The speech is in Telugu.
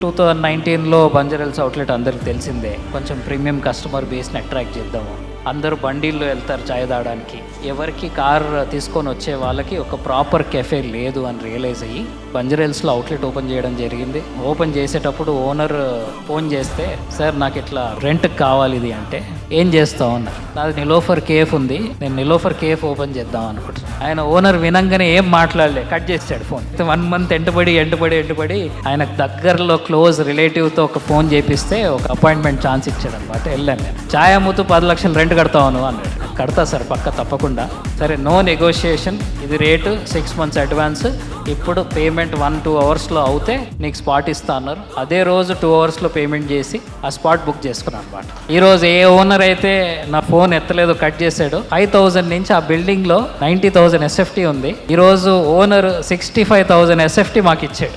2019లో బంజారాహిల్స్ అవుట్లెట్ అందరికి తెలిసిందే. కొంచెం ప్రీమియం కస్టమర్ బేస్ని అట్రాక్ట్ చేద్దాము. అందరూ బండిల్లో వెళ్తారు చాయ్ తాగడానికి. ఎవరికి కార్ తీసుకొని వచ్చే వాళ్ళకి ఒక ప్రాపర్ కెఫే లేదు అని రియలైజ్ అయ్యి బంజారాహిల్స్లో అవుట్లెట్ ఓపెన్ చేయడం జరిగింది. ఓపెన్ చేసేటప్పుడు ఓనర్ ఫోన్ చేస్తే, సార్ నాకు ఇట్లా రెంట్కి కావాలి ఇది అంటే, ఏం చేస్తావు అన్న. నాది నిలోఫర్ కేఫ్ ఉంది, నేను నిలోఫర్ కేఫ్ ఓపెన్ చేద్దాం అనుకుంటున్నాను. ఆయన ఓనర్ వినంగానే ఏం మాట్లాడలే, కట్ చేస్తాడు ఫోన్. 1 month ఎంటబడి ఆయనకు దగ్గరలో క్లోజ్ రిలేటివ్తో ఒక ఫోన్ చేపిస్తే ఒక అపాయింట్మెంట్ ఛాన్స్ ఇచ్చాడు అనమాట. వెళ్ళాను నేను. ఛాయ్ అమ్ముతూ 10 లక్షలు రెంట్ కడతాను అన్నాడు. కడతా సార్ పక్క తప్పకుండా. సరే, నో నెగోషియేషన్, ఇది రేటు 6 months అడ్వాన్స్, ఇప్పుడు పేమెంట్ 1-2 అవర్స్లో అవుతే నీకు స్పాట్ ఇస్తా అన్నారు. అదే రోజు 2 అవర్స్లో పేమెంట్ చేసి ఆ స్పాట్ బుక్ చేసుకున్నాను అనమాట. ఈరోజు ఏ ఓనర్ అయితే నా ఫోన్ ఎత్తలేదో కట్ చేశాడు, 5,000 నుంచి ఆ బిల్డింగ్లో 90,000 SFT ఉంది. ఈరోజు ఓనర్ 65,000 SFT మాకు ఇచ్చాడు.